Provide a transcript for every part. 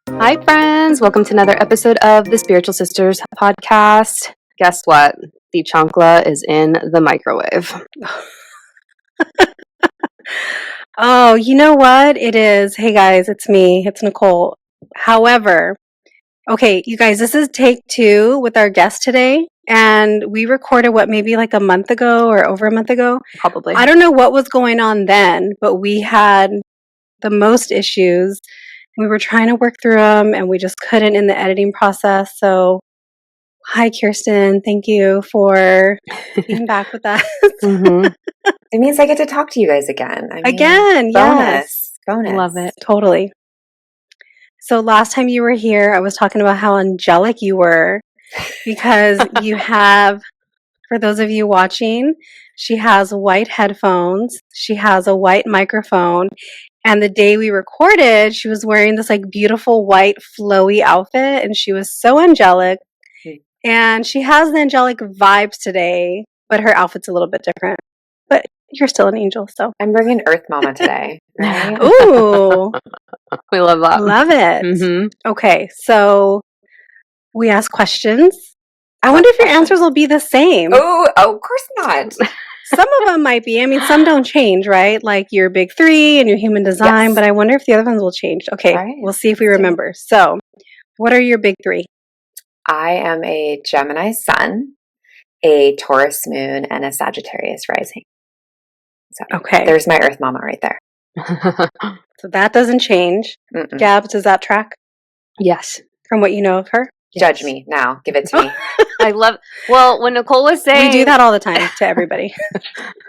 Hi, friends. Welcome to another episode of the Spiritual Sisters podcast. Guess what? The chancla is in the microwave. Oh, you know what? It is. Hey, guys, it's me. It's Nicole. However, okay, you guys, this is take 2 with our guest today. And we recorded maybe like a month ago or over a month ago? Probably. I don't know what was going on then, but we had the most issues. We were trying to work through them and we just couldn't in the editing process. So, hi, Kirsten. Thank you for being back with us. Mm-hmm. It means I get to talk to you guys again. Again, yes. Bonus. Love it. Totally. So last time you were here, I was talking about how angelic you were because you have, for those of you watching, she has white headphones. She has a white microphone. And the day we recorded, she was wearing this like beautiful white flowy outfit and she was so angelic. And she has the angelic vibes today, but her outfit's a little bit different. But you're still an angel, so. I'm bringing Earth Mama today, right? Ooh. We love that. Love it. Mm-hmm. Okay, so we ask questions. I wonder if your answers will be the same. Oh, of course not. Some of them might be. I mean, some don't change, right? Like your big 3 and your human design, Yes. but I wonder if the other ones will change. Okay, Right. We'll see if we remember. So, what are your big 3? I am a Gemini sun, a Taurus moon, and a Sagittarius rising. So Okay. there's my Earth Mama right there. So that doesn't change. Mm-mm. Gabs, does that track Yes. from what you know of her? Judge me now. Give it to me. I love, well, when Nicole was saying. We do that all the time to everybody. Let's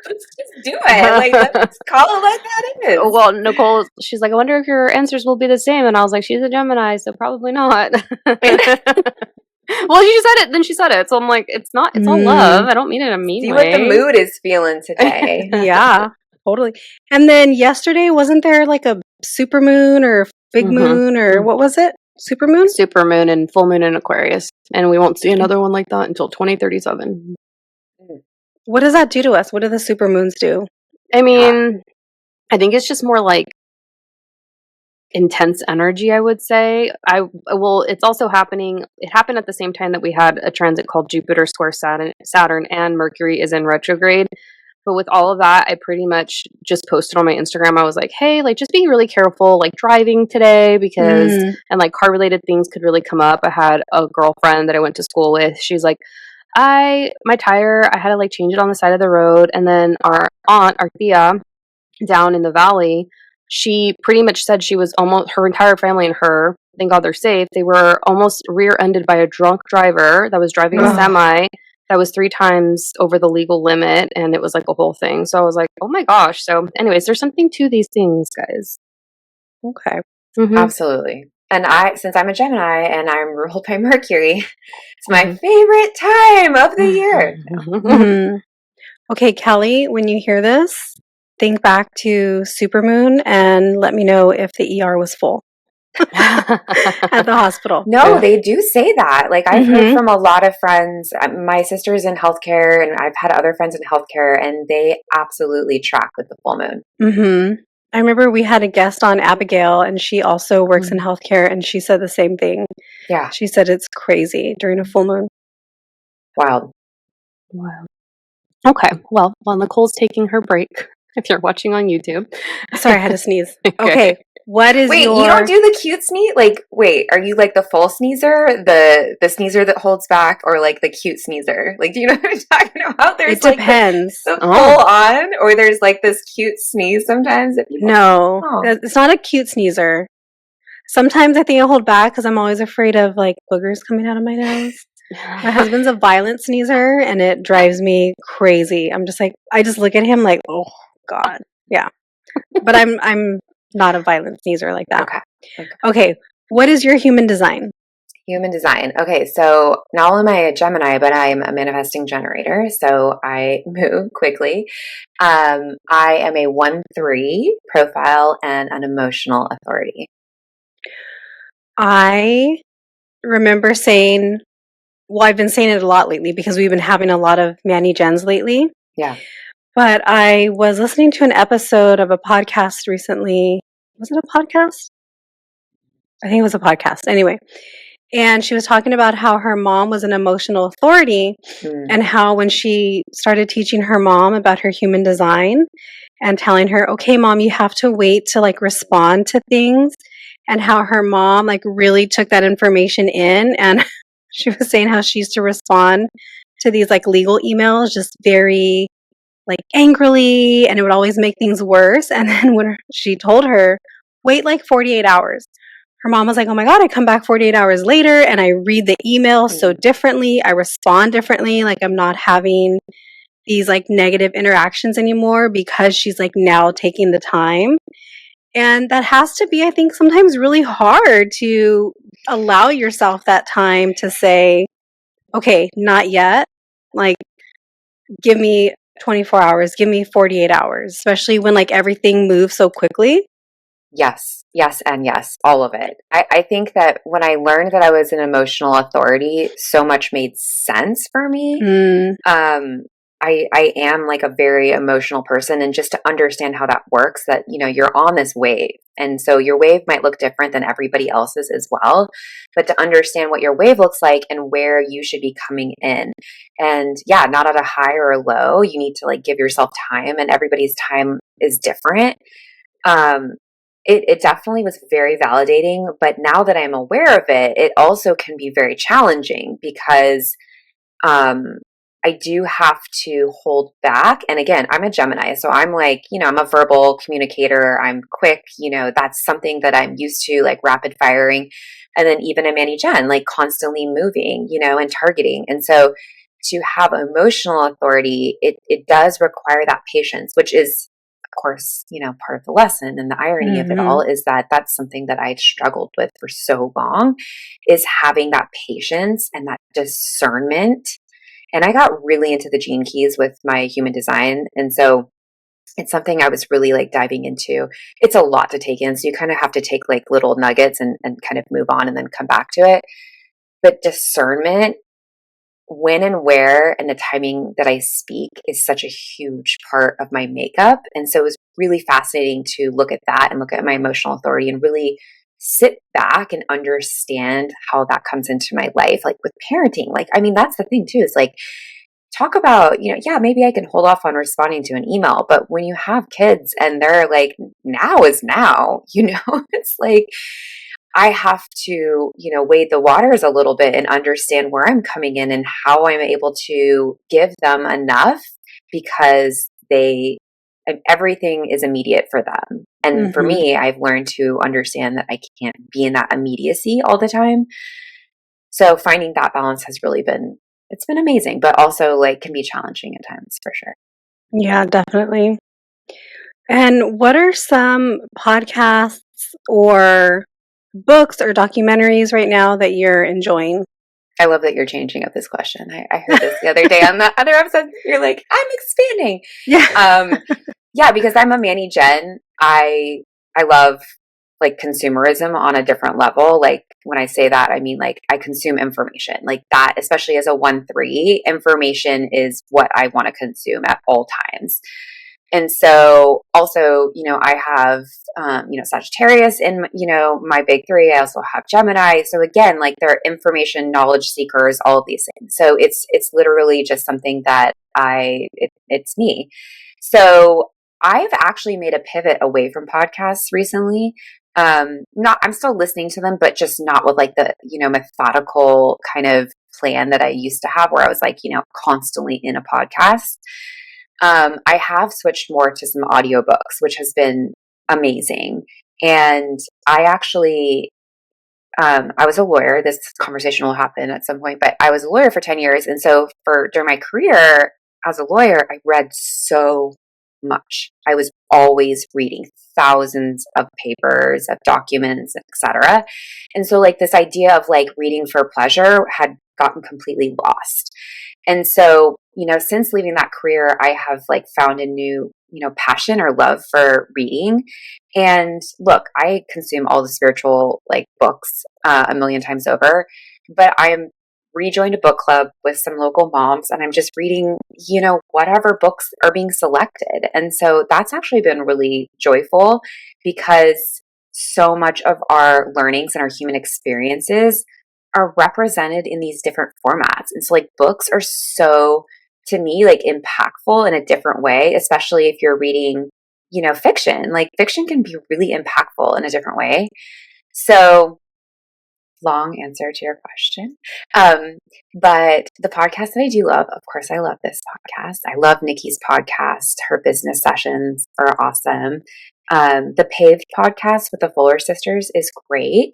just do it. Like, let's call it like that is. Well, Nicole, she's like, I wonder if your answers will be the same. And I was like, she's a Gemini, so probably not. Well, she said it, then she said it. So I'm like, it's all love. I don't mean it in a mean See way. what the mood is feeling today. Yeah, totally. And then yesterday, wasn't there like a super moon or big moon or what was it? Super moon? Super moon and full moon in Aquarius. And we won't see another one like that until 2037. What does that do to us? What do the super moons do? I mean, I think it's just more like intense energy, I would say. It's also happening. It happened at the same time that we had a transit called Jupiter square Saturn, and Mercury is in retrograde. But with all of that, I pretty much just posted on my Instagram. I was like, hey, like, just be really careful, like, driving today because, and like, car related things could really come up. I had a girlfriend that I went to school with. She's like, my tire, I had to like change it on the side of the road. And then our aunt, our Thea, down in the valley, she pretty much said she was almost, her entire family and her, thank God they're safe, they were almost rear-ended by a drunk driver that was driving a semi that was 3 times over the legal limit, and it was like a whole thing. So I was like, oh my gosh. So anyways, there's something to these things, guys. Okay. Mm-hmm. Absolutely. And since I'm a Gemini and I'm ruled by Mercury, it's my favorite time of the year. Okay, Kelly, when you hear this, think back to supermoon and let me know if the ER was full at the hospital. No, they do say that. Like, I've heard from a lot of friends. My sister's in healthcare, and I've had other friends in healthcare, and they absolutely track with the full moon. I remember we had a guest on, Abigail, and she also works in healthcare, and she said the same thing. Yeah. She said it's crazy during a full moon. Wild. Okay. Well, while Nicole's taking her break, if you're watching on YouTube. Sorry, I had to sneeze. Okay. What is you don't do the cute sneeze? Like, wait, are you like the full sneezer, the sneezer that holds back, or like the cute sneezer? Like, do you know what I'm talking about? There's it depends. Like the full on, or there's like this cute sneeze sometimes. No, it's not a cute sneezer. Sometimes I think I hold back because I'm always afraid of like boogers coming out of my nose. My husband's a violent sneezer, and it drives me crazy. I'm just like, I just look at him like, oh God, yeah. But I'm not a violent sneezer like that. Okay. What is your human design? Human design. Okay, so not only am I a Gemini, but I'm a manifesting generator, so I move quickly. I am a 1-3 profile and an emotional authority. I remember saying, well, I've been saying it a lot lately because we've been having a lot of Manny Gens lately. Yeah. But I was listening to an episode of a podcast recently. Was it a podcast? I think it was a podcast. Anyway, and she was talking about how her mom was an emotional authority Mm. and how when she started teaching her mom about her human design and telling her, okay, mom, you have to wait to like respond to things, and how her mom like really took that information in. And she was saying how she used to respond to these like legal emails just very like angrily, and it would always make things worse. And then when she told her, wait like 48 hours, her mom was like, oh my God, I come back 48 hours later and I read the email so differently. I respond differently. Like I'm not having these like negative interactions anymore because she's like now taking the time. And that has to be, I think, sometimes really hard to allow yourself that time to say, okay, not yet. Like, give me 24 hours, give me 48 hours, especially when like everything moves so quickly. Yes, yes, and yes, all of it. I think that when I learned that I was an emotional authority, so much made sense for me. I am like a very emotional person, and just to understand how that works, that, you know, you're on this wave. And so your wave might look different than everybody else's as well. But to understand what your wave looks like and where you should be coming in. And yeah, not at a high or a low. You need to like give yourself time, and everybody's time is different. Um, it definitely was very validating, but now that I'm aware of it, it also can be very challenging because um, I do have to hold back. And again, I'm a Gemini, so I'm like, you know, I'm a verbal communicator. I'm quick, you know, that's something that I'm used to, like rapid firing. And then even a Manny Gen, like constantly moving, you know, and targeting. And so to have emotional authority, it does require that patience, which is, of course, you know, part of the lesson. And the irony of it all is that that's something that I struggled with for so long, is having that patience and that discernment. And I got really into the gene keys with my human design. And so it's something I was really like diving into. It's a lot to take in. So you kind of have to take like little nuggets and kind of move on and then come back to it. But discernment, when and where and the timing that I speak, is such a huge part of my makeup. And so it was really fascinating to look at that and look at my emotional authority and really sit back and understand how that comes into my life, like with parenting. Like, I mean, that's the thing too, is like, talk about, you know, yeah, maybe I can hold off on responding to an email, but when you have kids and they're like, now is now, you know, it's like, I have to, you know, wade the waters a little bit and understand where I'm coming in and how I'm able to give them enough, because everything is immediate for them. And for me, I've learned to understand that I can't be in that immediacy all the time. So finding that balance has really it's been amazing, but also like can be challenging at times for sure. Yeah, definitely. And what are some podcasts or books or documentaries right now that you're enjoying? I love that you're changing up this question. I heard this the other day on the other episode. You're like, I'm expanding. Yeah. Yeah, because I'm a Manny Gen. I love like consumerism on a different level. Like when I say that, I mean like I consume information like that, especially as a 1/3. Information is what I want to consume at all times. And so also, you know, I have, you know, Sagittarius in, you know, my big three. I also have Gemini. So again, like they're information, knowledge seekers, all of these things. So it's literally just something that it's me. So I've actually made a pivot away from podcasts recently. I'm still listening to them, but just not with like the, you know, methodical kind of plan that I used to have, where I was like, you know, constantly in a podcast. I have switched more to some audiobooks, which has been amazing. And I actually, I was a lawyer. This conversation will happen at some point, but I was a lawyer for 10 years. And so during my career as a lawyer, I read so much. I was always reading thousands of papers, of documents, etc. And so like this idea of like reading for pleasure had gotten completely lost. And so, you know, since leaving that career, I have like found a new, you know, passion or love for reading. And look, I consume all the spiritual like books a million times over, but I am rejoined a book club with some local moms, and I'm just reading, whatever books are being selected. And so that's actually been really joyful because so much of our learnings and our human experiences are represented in these different formats. And so like books are so, to me, like impactful in a different way, especially if you're reading, fiction. Like fiction can be really impactful in a different way. So long answer to your question. But the podcast that I do love, of course, I love this podcast. I love Nikki's podcast. Her business sessions are awesome. The Paved podcast with the Fuller sisters is great.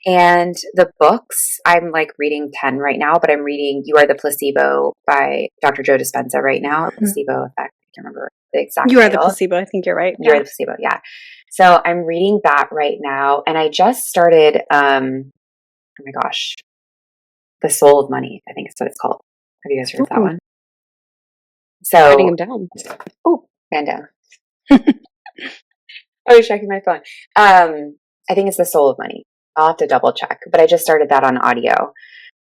And the books, I'm like reading 10 right now, but I'm reading You Are the Placebo by Dr. Joe Dispenza right now. Placebo Effect. I can't remember the exact You Are title. the Placebo. I think you're right. You Are the Placebo. Yeah. So I'm reading that right now. And I just started, oh my gosh, The Soul of Money, I think is what it's called. Have you guys heard of that one? So, Writing them down. Oh, and down. I was checking my phone. I think it's The Soul of Money. I'll have to double check, but I just started that on audio.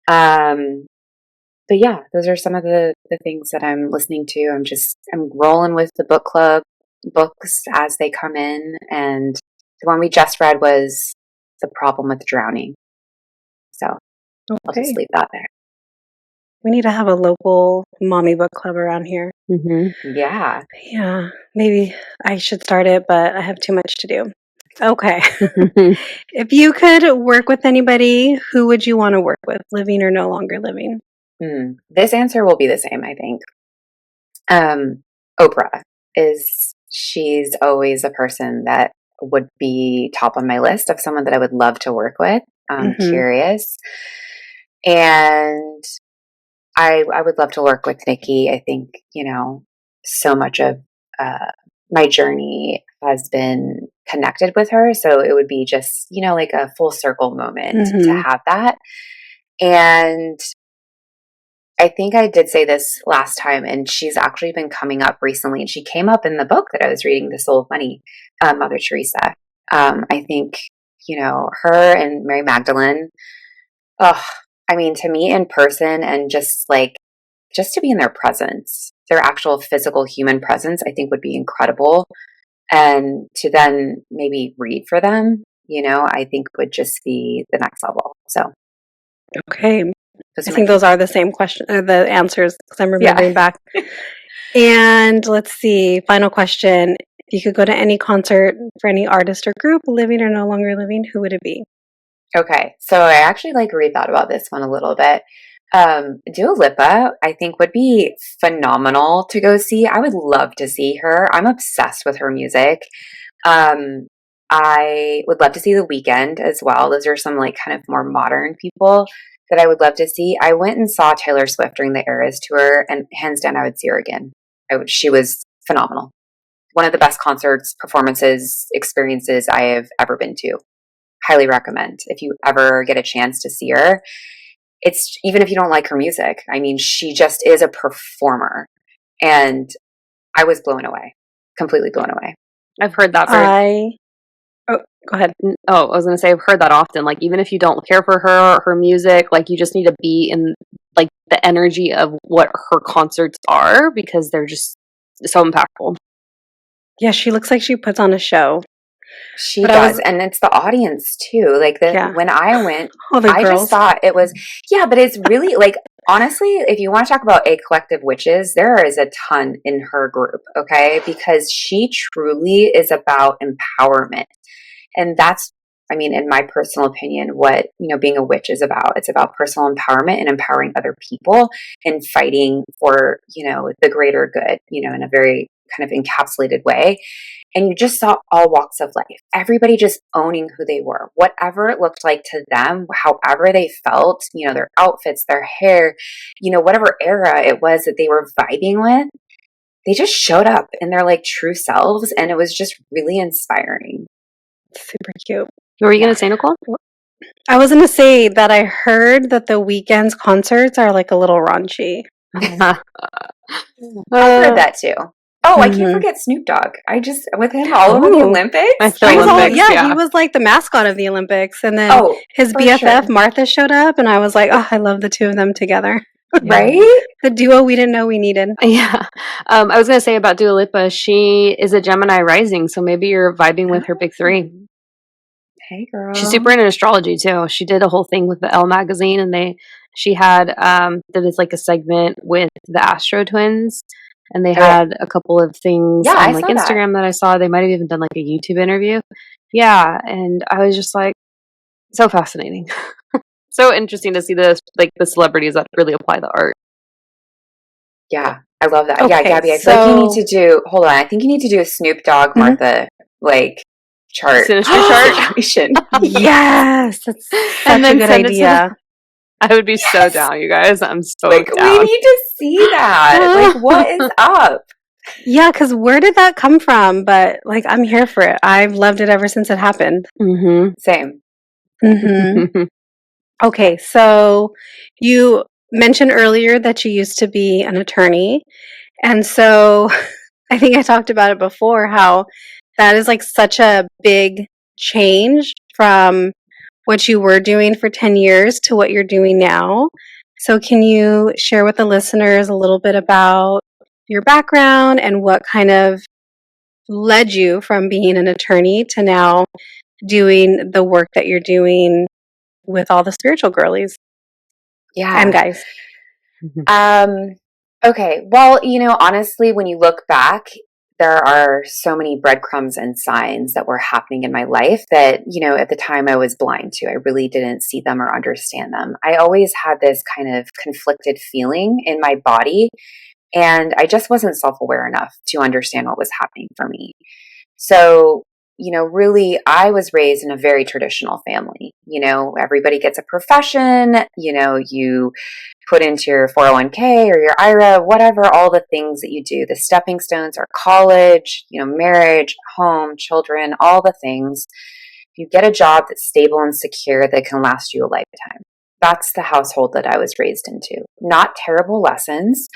But yeah, those are some of the things that I'm listening to. I'm rolling with the book club books as they come in. And the one we just read was The Problem with Drowning. So I'll just leave that there. We need to have a local mommy book club around here. Mm-hmm. Yeah. Yeah, maybe I should start it, but I have too much to do. Okay. If you could work with anybody, who would you want to work with, living or no longer living? This answer will be the same, I think. Oprah she's always a person that would be top on my list of someone that I would love to work with. I'm curious. And I would love to work with Nikki. I think, so much of my journey has been connected with her. So it would be just, like a full circle moment to have that. And I think I did say this last time, and she's actually been coming up recently. And she came up in the book that I was reading, The Soul of Money, Mother Teresa. I think, her and Mary Magdalene, to me in person and just to be in their presence, their actual physical human presence, I think would be incredible. And to then maybe read for them, I think would just be the next level. So, okay. I think those are the same question, the answers, because I'm remembering back. And let's see, final question. If you could go to any concert for any artist or group, living or no longer living, who would it be? Okay, so I actually rethought about this one a little bit. Dua Lipa, I think, would be phenomenal to go see. I would love to see her. I'm obsessed with her music. I would love to see The Weeknd as well. Those are some kind of more modern people that I would love to see. I went and saw Taylor Swift during the Eras tour, and hands down, I would see her again. She was phenomenal. One of the best concerts, performances, experiences I have ever been to. Highly recommend if you ever get a chance to see her. It's even if you don't like her music. She just is a performer, and I was blown away, completely blown away. I've heard that. Go ahead. Oh, I was going to say, I've heard that often. Even if you don't care for her or her music, you just need to be in the energy of what her concerts are, because they're just so impactful. Yeah, she looks like she puts on a show. She does, and it's the audience too. When I went, I just thought it was, but it's really honestly, if you want to talk about a collective witches, there is a ton in her group, okay? Because she truly is about empowerment. And that's, in my personal opinion, what, being a witch is about. It's about personal empowerment and empowering other people and fighting for, the greater good, in a very kind of encapsulated way. And you just saw all walks of life, everybody just owning who they were, whatever it looked like to them, however they felt, their outfits, their hair, whatever era it was that they were vibing with, they just showed up in their true selves. And it was just really inspiring. Super cute. What were you going to say, Nicole? I was going to say that I heard that The Weeknd's concerts are a little raunchy. I've heard that too. Oh, I can't Mhm. forget Snoop Dogg. With him all over the Oh. Olympics. The He was Olympics, he was like the mascot of the Olympics. And then Oh, his for BFF, sure. Martha, showed up, and I was like, oh, I love the two of them together. Right? The duo we didn't know we needed. Yeah. I was gonna say about Dua Lipa, she is a Gemini rising, so maybe you're vibing with her big three. Hey, girl. She's super into astrology too. She did a whole thing with the Elle magazine, and she had did this like a segment with the Astro Twins, and they had a couple of things Yeah, on I like saw that. Instagram that I saw. They might have even done like a YouTube interview. Yeah, and I was just like, so fascinating, so interesting to see the celebrities that really apply the art. Yeah, I love that. Yeah, Okay, Gabby, I feel like you need so to do, hold on, I think you need to do a Snoop Dogg, Mhm. Martha, like, chart Synastry chart. situation. yes, that's such And a then good send it to idea. I would be so Yes! down, you guys. I'm so Like, we down. need to see that. Like, what is up? Yeah, because where did that come from? But like, I'm here for it. I've loved it ever since it happened. Mm-hmm. Same. hmm Okay, so you mentioned earlier that you used to be an attorney. And so I think I talked about it before how that is like such a big change from what you were doing for 10 years to what you're doing now. So, can you share with the listeners a little bit about your background and what kind of led you from being an attorney to now doing the work that you're doing with all the spiritual girlies and Yeah. guys? Um, okay. Well, honestly, when you look back, there are so many breadcrumbs and signs that were happening in my life that, at the time I was blind to. I really didn't see them or understand them. I always had this kind of conflicted feeling in my body, and I just wasn't self aware enough to understand what was happening for me. So, really, I was raised in a very traditional family. Everybody gets a profession, you put into your 401k or your IRA, whatever, all the things that you do. The stepping stones are college, marriage, home, children, all the things. You get a job that's stable and secure that can last you a lifetime. That's the household that I was raised into. Not terrible lessons,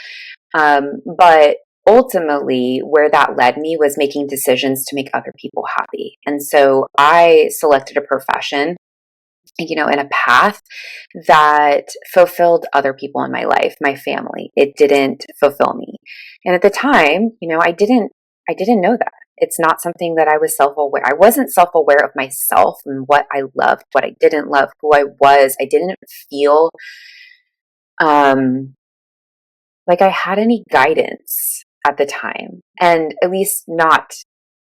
but ultimately, where that led me was making decisions to make other people happy. And so I selected a profession, in a path that fulfilled other people in my life, my family. It didn't fulfill me. And at the time, I didn't know that. It's not something that I was self-aware. I wasn't self-aware of myself and what I loved, what I didn't love, who I was. I didn't feel like I had any guidance at the time, and at least not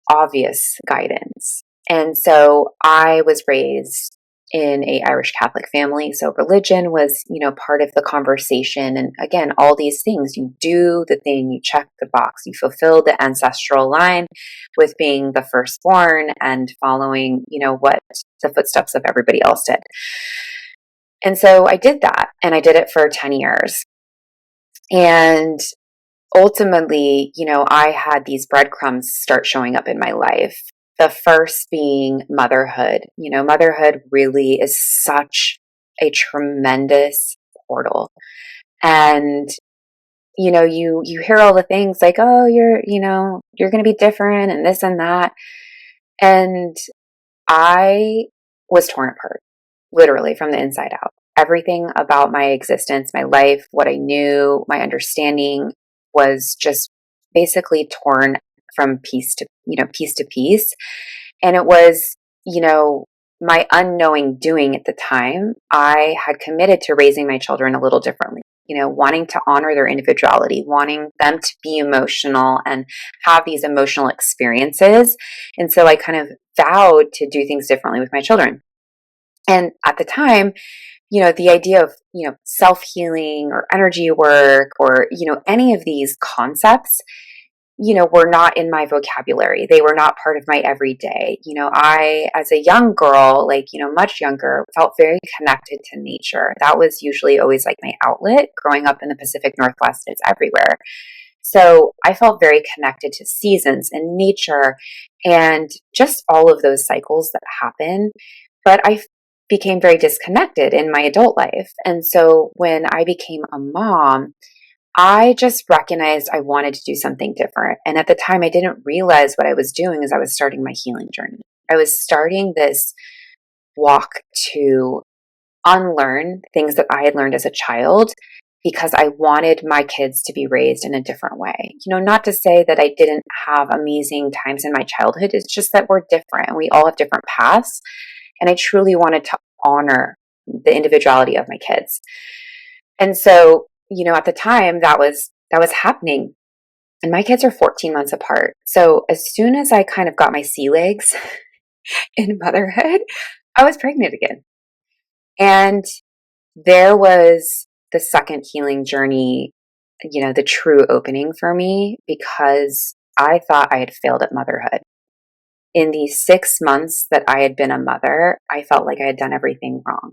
obvious guidance. And so I was raised in a Irish Catholic family. So religion was, part of the conversation. And again, all these things, you do the thing, you check the box, you fulfill the ancestral line with being the firstborn and following, what the footsteps of everybody else did. And so I did that, and I did it for 10 years. And ultimately, I had these breadcrumbs start showing up in my life. The first being motherhood. Motherhood really is such a tremendous portal. And, you hear all the things like, oh, you're going to be different and this and that. And I was torn apart, literally from the inside out. Everything about my existence, my life, what I knew, my understanding was just basically torn from piece to piece. And it was, my unknowing doing at the time. I had committed to raising my children a little differently, wanting to honor their individuality, wanting them to be emotional and have these emotional experiences. And so I kind of vowed to do things differently with my children. And at the time, the idea of, self-healing or energy work or, any of these concepts, were not in my vocabulary. They were not part of my everyday. I, as a young girl, much younger, felt very connected to nature. That was usually always like my outlet. Growing up in the Pacific Northwest, it's everywhere. So I felt very connected to seasons and nature and just all of those cycles that happen. But I became very disconnected in my adult life. And so when I became a mom, I just recognized I wanted to do something different. And at the time, I didn't realize what I was doing as I was starting my healing journey. I was starting this walk to unlearn things that I had learned as a child because I wanted my kids to be raised in a different way. Not to say that I didn't have amazing times in my childhood. It's just that we're different and we all have different paths. And I truly wanted to honor the individuality of my kids. And so, at the time that was happening. And my kids are 14 months apart. So as soon as I kind of got my sea legs in motherhood, I was pregnant again. And there was the second healing journey, the true opening for me, because I thought I had failed at motherhood. In the 6 months that I had been a mother, I felt like I had done everything wrong.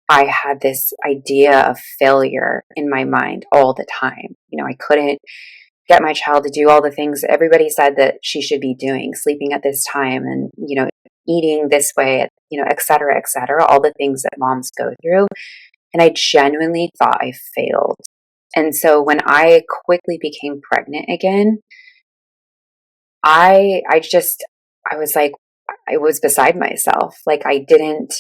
I had this idea of failure in my mind all the time. I couldn't get my child to do all the things that everybody said that she should be doing, sleeping at this time and, eating this way, et cetera, all the things that moms go through. And I genuinely thought I failed. And so when I quickly became pregnant again, I was like, I was beside myself. Like I didn't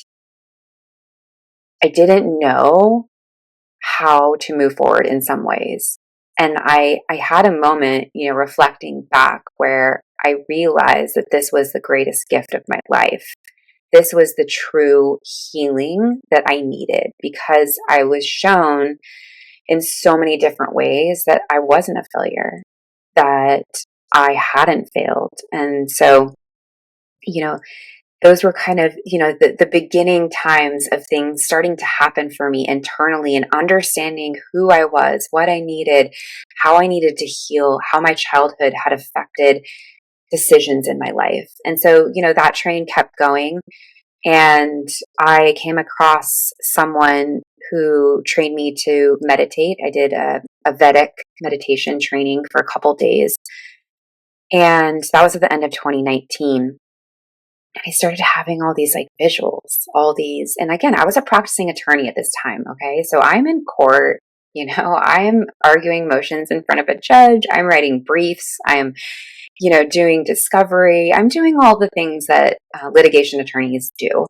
know how to move forward in some ways. And I had a moment, reflecting back where I realized that this was the greatest gift of my life. This was the true healing that I needed because I was shown in so many different ways that I wasn't a failure, that I hadn't failed. And so, those were kind of, the beginning times of things starting to happen for me internally and understanding who I was, what I needed, how I needed to heal, how my childhood had affected decisions in my life. And so, that train kept going. And I came across someone who trained me to meditate. I did a Vedic meditation training for a couple days. And that was at the end of 2019. I started having all these visuals, and again, I was a practicing attorney at this time. Okay. So I'm in court, I'm arguing motions in front of a judge. I'm writing briefs. I'm, doing discovery. I'm doing all the things that litigation attorneys do.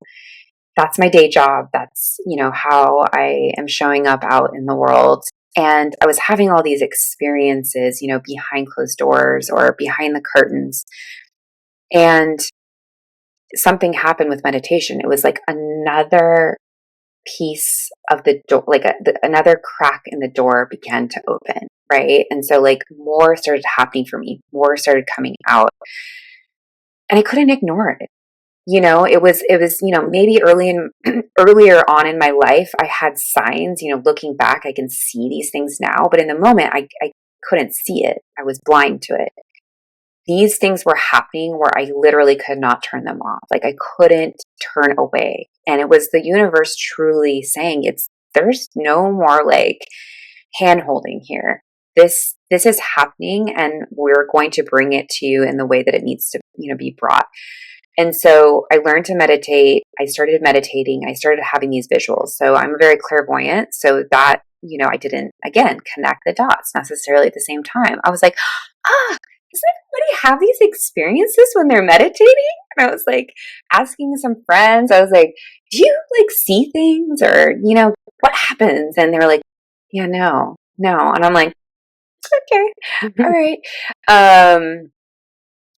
That's my day job. That's, how I am showing up out in the world. And I was having all these experiences, behind closed doors or behind the curtains. And something happened with meditation. It was like another piece of the door, another crack in the door began to open, right? And so more started happening for me, more started coming out, and I couldn't ignore it. It was maybe earlier on in my life, I had signs. Looking back, I can see these things now, but in the moment, I couldn't see it. I was blind to it. These things were happening where I literally could not turn them off. I couldn't turn away. And it was the universe truly saying there's no more hand holding here. This is happening and we're going to bring it to you in the way that it needs to, be brought. And so I learned to meditate. I started meditating. I started having these visuals. So I'm very clairvoyant. So that, I didn't, again, connect the dots necessarily at the same time. I was like, doesn't everybody have these experiences when they're meditating? And I was asking some friends, I was like, do you see things or, what happens? And they were like, yeah, no. And I'm like, okay, all right.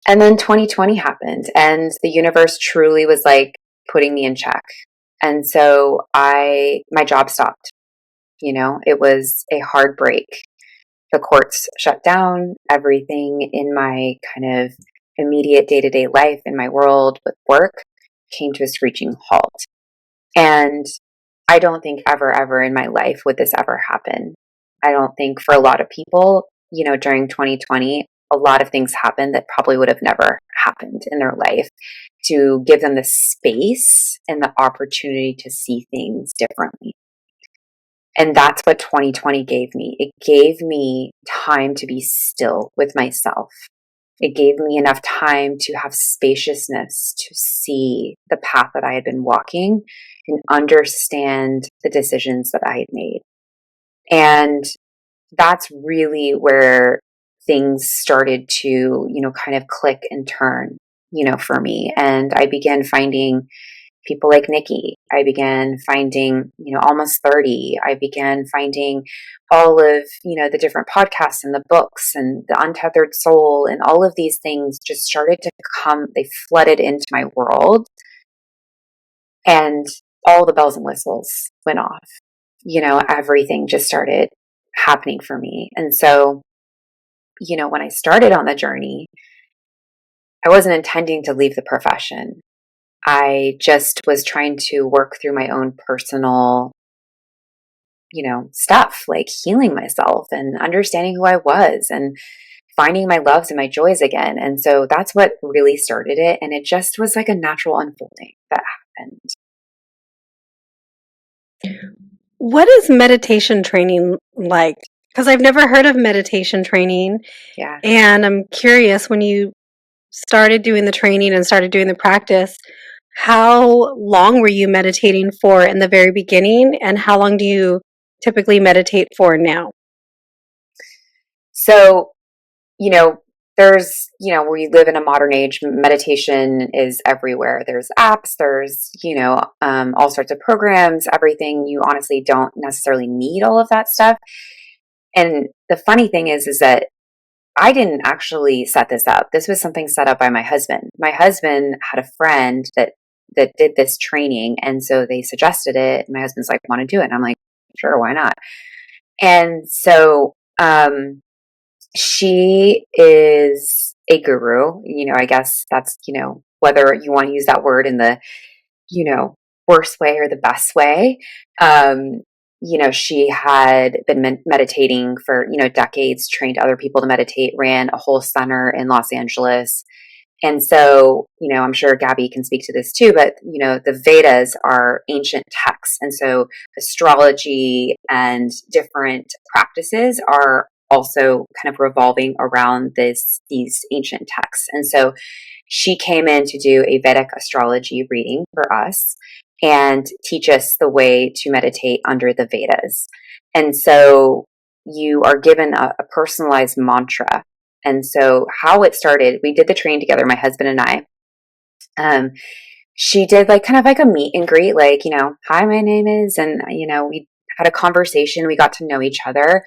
And then 2020 happened and the universe truly was putting me in check. And so my job stopped. It was a hard break. The courts shut down. Everything in my kind of immediate day-to-day life in my world with work came to a screeching halt. And I don't think ever in my life would this ever happen. I don't think for a lot of people, during 2020, a lot of things happened that probably would have never happened in their life to give them the space and the opportunity to see things differently. And that's what 2020 gave me. It gave me time to be still with myself. It gave me enough time to have spaciousness to see the path that I had been walking and understand the decisions that I had made. And that's really where things started to, kind of click and turn, for me. And I began finding people like Nikki. I began finding, almost 30. I began finding all of, the different podcasts and the books and the Untethered Soul, and all of these things just started to come, they flooded into my world, and all the bells and whistles went off. Everything just started happening for me. And so, when I started on the journey, I wasn't intending to leave the profession. I just was trying to work through my own personal, stuff, like healing myself and understanding who I was and finding my loves and my joys again. And so that's what really started it. And it just was like a natural unfolding that happened. What is meditation training like? Because I've never heard of meditation training. Yeah. And I'm curious, when you started doing the training and started doing the practice, how long were you meditating for in the very beginning? And how long do you typically meditate for now? So, there's, we live in a modern age, meditation is everywhere. There's apps, there's, all sorts of programs, everything. You honestly don't necessarily need all of that stuff. And the funny thing is that I didn't actually set this up. This was something set up by my husband. My husband had a friend that did this training, and so they suggested it. My husband's like, "Want to do it?" And I'm like, "Sure, why not?" And so, she is a guru. I guess that's, whether you want to use that word in the, worst way or the best way. She had been meditating for, decades, trained other people to meditate, ran a whole center in Los Angeles. And so, I'm sure Gabby can speak to this too, but, the Vedas are ancient texts. And so astrology and different practices are also kind of revolving around these ancient texts. And so she came in to do a Vedic astrology reading for us and teach us the way to meditate under the Vedas. And so you are given a personalized mantra. And so how it started, we did the training together, my husband and I. She did kind of like a meet and greet, hi, my name is, and, we had a conversation. We got to know each other,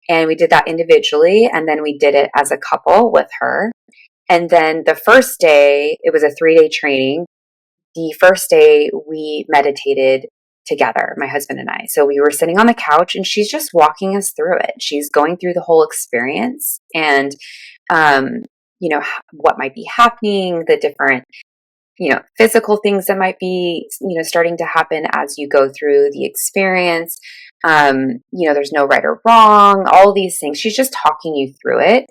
and we did that individually. And then we did it as a couple with her. And then the first day, it was a 3-day training. The first day we meditated together, my husband and I. So we were sitting on the couch, and she's just walking us through it. She's going through the whole experience and, what might be happening, the different, physical things that might be, starting to happen as you go through the experience. There's no right or wrong, all these things. She's just talking you through it.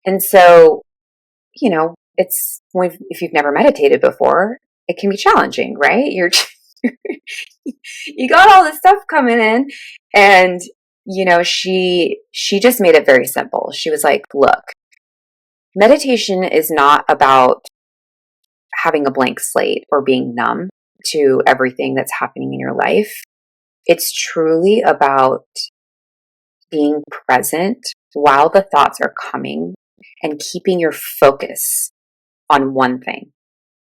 And so, it's if you've never meditated before, it can be challenging, right? You got all this stuff coming in, and she just made it very simple. She was like, "Look, meditation is not about having a blank slate or being numb to everything that's happening in your life. It's truly about being present while the thoughts are coming and keeping your focus on one thing."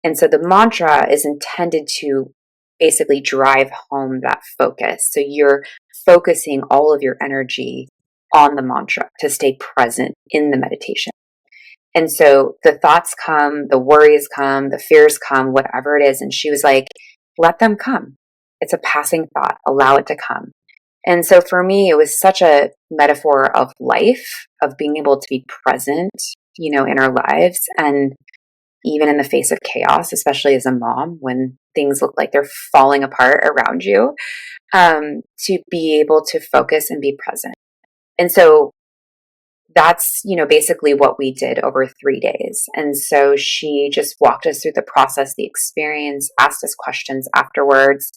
And so the mantra is intended to basically drive home that focus. So you're focusing all of your energy on the mantra to stay present in the meditation. And so the thoughts come, the worries come, the fears come, whatever it is. And she was like, let them come. It's a passing thought. Allow it to come. And so for me, it was such a metaphor of life, of being able to be present, in our lives. And even in the face of chaos, especially as a mom, when things look like they're falling apart around you, to be able to focus and be present. And so that's, basically what we did over 3 days. And so she just walked us through the process, the experience, asked us questions afterwards,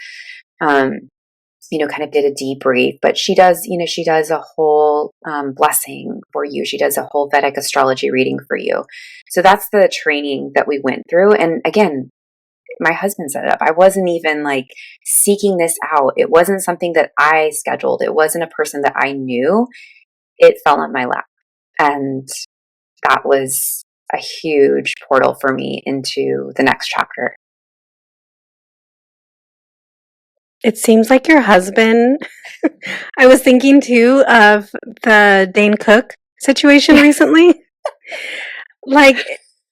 kind of did a debrief, but she does a whole blessing for you. She does a whole Vedic astrology reading for you. So that's the training that we went through. And again, my husband set it up. I wasn't even seeking this out. It wasn't something that I scheduled. It wasn't a person that I knew. it fell in my lap. And that was a huge portal for me into the next chapter. It seems like your husband. I was thinking too of the Dane Cook situation recently. Like,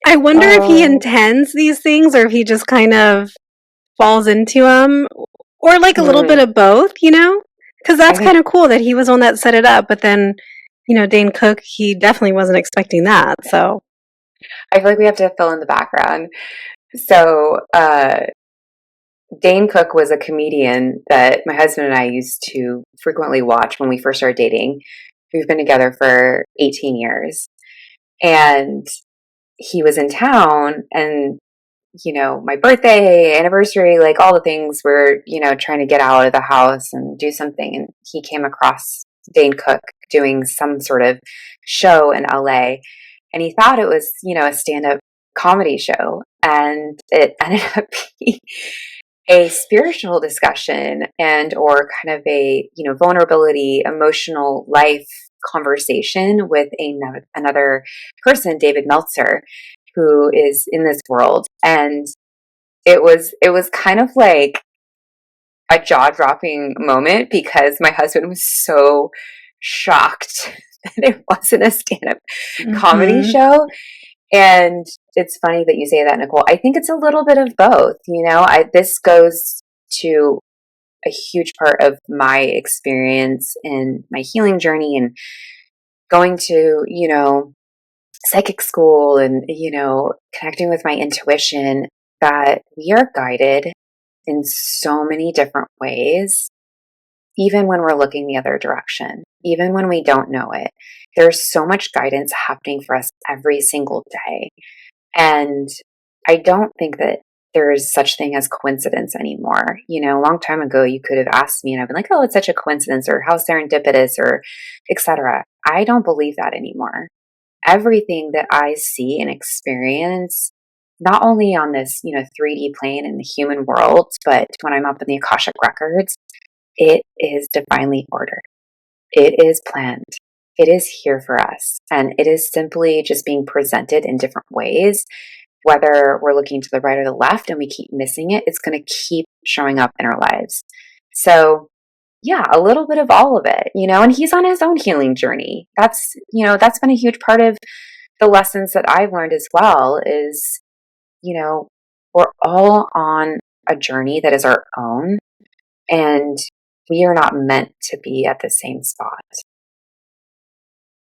I wonder if he intends these things or if he just kind of falls into them, or like a little bit of both, you know? Because that's kind of cool that he was the one that set it up, but then, you know, Dane Cook, he definitely wasn't expecting that. So I feel like we have to fill in the background. So, Dane Cook was a comedian that my husband and I used to frequently watch when we first started dating. We've been together for 18 years. And he was in town, and, you know, my birthday, anniversary, like all the things, we're, you know, trying to get out of the house and do something. And he came across Dane Cook doing some sort of show in LA. And he thought it was, you know, a stand-up comedy show. And it ended up being a spiritual discussion and or kind of a, you know, vulnerability, emotional life conversation with another person, David Meltzer, who is in this world. And it was kind of like a jaw-dropping moment because my husband was so shocked that it wasn't a stand-up comedy show. And it's funny that you say that, Nicole. I think it's a little bit of both. You know, this goes to a huge part of my experience in my healing journey and going to, you know, psychic school and, you know, connecting with my intuition, that we are guided in so many different ways, even when we're looking the other direction, even when we don't know it. There's so much guidance happening for us every single day. And I don't think that there's such thing as coincidence anymore. You know, a long time ago, you could have asked me and I've been like, oh, it's such a coincidence, or how serendipitous, or etc. I don't believe that anymore. Everything that I see and experience, not only on this, you know, 3D plane in the human world, but when I'm up in the Akashic records, it is divinely ordered. It is planned. It is here for us. And it is simply just being presented in different ways. Whether we're looking to the right or the left and we keep missing it, it's going to keep showing up in our lives. So, yeah, a little bit of all of it, you know, and he's on his own healing journey. That's, you know, that's been a huge part of the lessons that I've learned as well is, you know, we're all on a journey that is our own, and we are not meant to be at the same spot.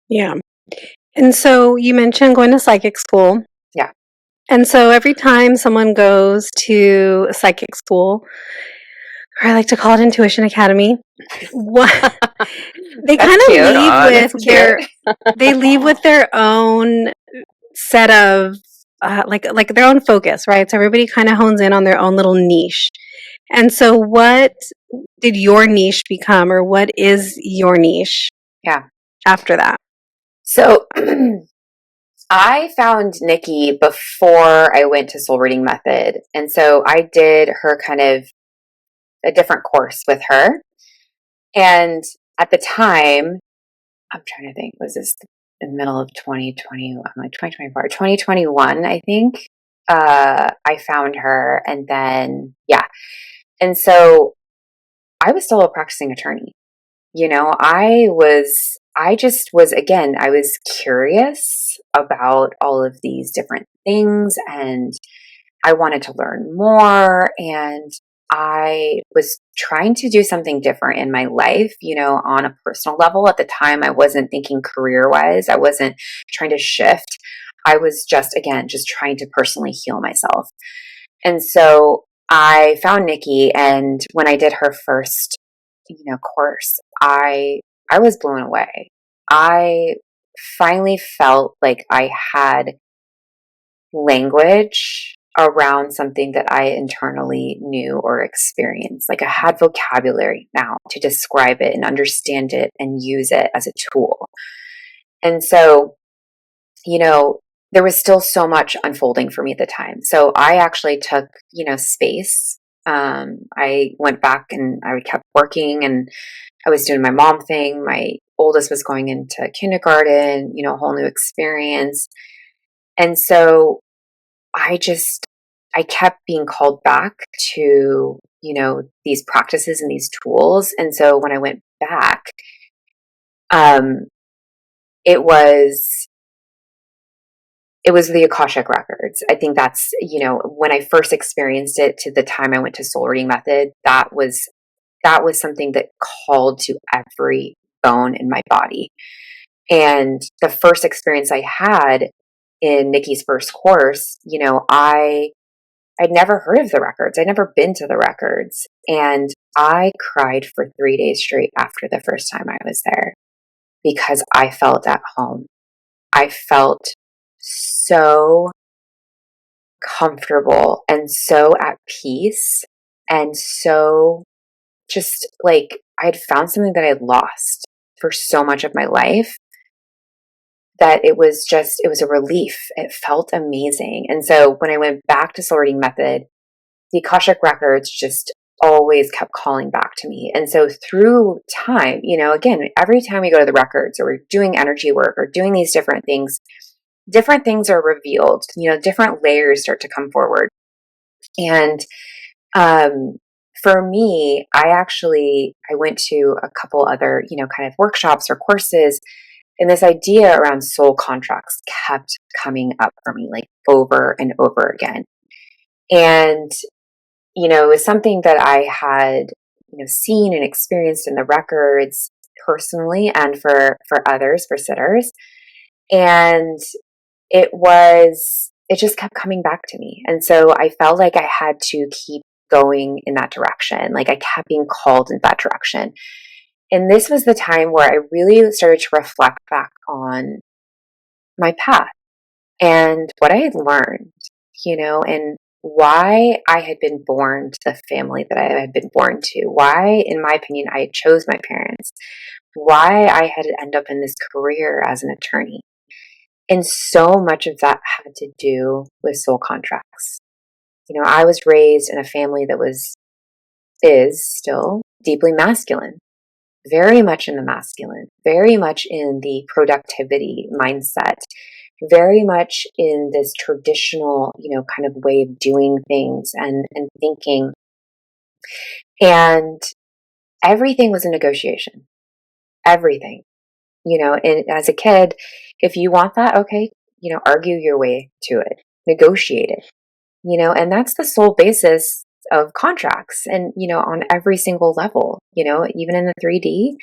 yeah. And so you mentioned going to psychic school. Yeah. And so every time someone goes to psychic school, or I like to call it Intuition Academy, what they kind of leave with their own set of like their own focus, right? So everybody kind of hones in on their own little niche. And so what did your niche become, or what is your niche? Yeah. After that. So I found Nikki before I went to Soul Reading Method. And so I did her kind of a different course with her. And at the time, I'm trying to think, was this in the middle of 2020? I'm like 2024, 2021, I think. I found her, and then, yeah. And so I was still a practicing attorney. You know, I just was, again, I was curious about all of these different things, and I wanted to learn more, and I was trying to do something different in my life, you know, on a personal level. At the time, I wasn't thinking career-wise. I wasn't trying to shift. I was just, again, just trying to personally heal myself. And so I found Nikki, and when I did her first, you know, course, I was blown away. I finally felt like I had language around something that I internally knew or experienced. Like I had vocabulary now to describe it and understand it and use it as a tool. And so, you know, there was still so much unfolding for me at the time. So I actually took, you know, space I went back and I kept working, and I was doing my mom thing. My oldest was going into kindergarten, a whole new experience. And so I kept being called back to, these practices and these tools. And so when I went back, um, it was the Akashic records. I think that's, when I first experienced it to the time I went to soul reading method, that was something that called to every bone in my body. And the first experience I had in Nikki's first course, I'd never heard of the records. I'd never been to the records. And I cried for 3 days straight after the first time I was there because I felt at home. I felt so comfortable and so at peace and so just like I had found something that I had lost for so much of my life, that it was a relief. It felt amazing. And so when I went back to soul reading method, the Akashic records just always kept calling back to me. And so through time, again, every time we go to the records or we're doing energy work or doing these different things are revealed, different layers start to come forward. And for me, I went to a couple other, kind of workshops or courses, and this idea around soul contracts kept coming up for me like over and over again. And, it was something that I had, seen and experienced in the records personally and for others, for sitters. And it just kept coming back to me. And so I felt like I had to keep going in that direction. Like I kept being called in that direction. And this was the time where I really started to reflect back on my path and what I had learned, and why I had been born to the family that I had been born to, why, in my opinion, I chose my parents, why I had ended up in this career as an attorney. And so much of that had to do with soul contracts. I was raised in a family that is still deeply masculine, very much in the masculine, very much in the productivity mindset, very much in this traditional, kind of way of doing things and thinking. And everything was a negotiation. Everything. And as a kid, if you want that, okay, argue your way to it, negotiate it, and that's the sole basis of contracts. And, on every single level, even in the 3D,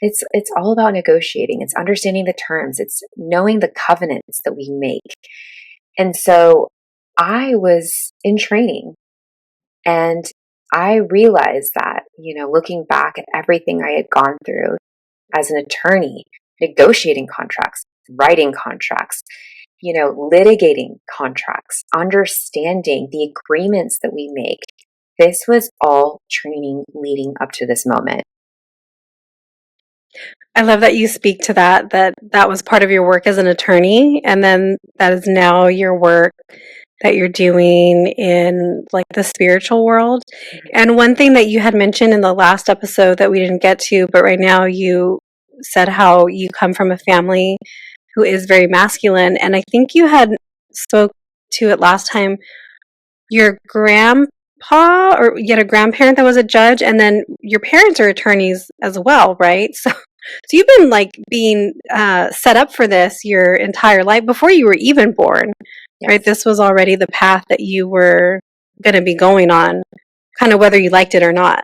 it's all about negotiating. It's understanding the terms. It's knowing the covenants that we make. And so I was in training, and I realized that, looking back at everything I had gone through as an attorney, negotiating contracts, writing contracts, litigating contracts, understanding the agreements that we make. This was all training leading up to this moment. I love that you speak to that was part of your work as an attorney, and then that is now your work that you're doing in like the spiritual world. And one thing that you had mentioned in the last episode that we didn't get to, but right now you said how you come from a family who is very masculine. And I think you had spoke to it last time. Your grandpa, or you had a grandparent that was a judge, and then your parents are attorneys as well, right? So you've been like being set up for this your entire life before you were even born, Yes. right? This was already the path that you were going to be going on, kind of whether you liked it or not.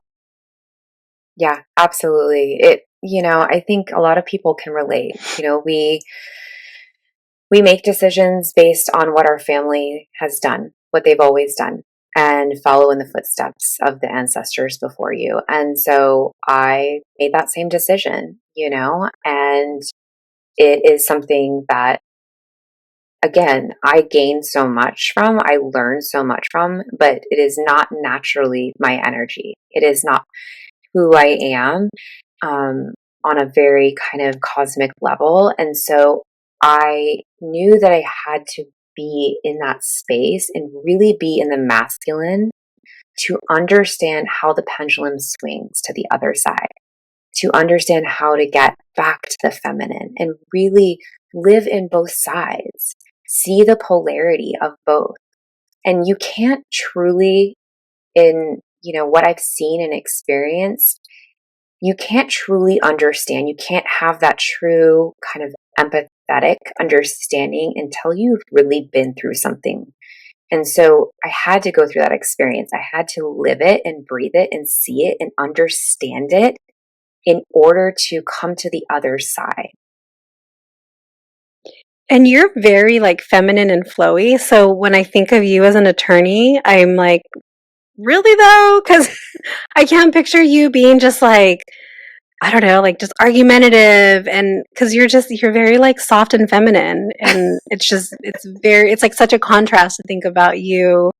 Yeah, absolutely. I think a lot of people can relate. We make decisions based on what our family has done, what they've always done, and follow in the footsteps of the ancestors before you. And so I made that same decision, and it is something that, again, I gained so much from, I learned so much from, but it is not naturally my energy. It is not who I am on a very kind of cosmic level. And so I knew that I had to be in that space and really be in the masculine to understand how the pendulum swings to the other side, to understand how to get back to the feminine and really live in both sides, see the polarity of both. And you can't truly, in what I've seen and experienced, you can't truly understand. You can't have that true kind of empathetic understanding until you've really been through something. And so I had to go through that experience. I had to live it and breathe it and see it and understand it in order to come to the other side. And you're very like feminine and flowy. So when I think of you as an attorney, I'm like, really though? Because I can't picture you being just like, I don't know, like just argumentative. And because you're very like soft and feminine. And it's like such a contrast to think about you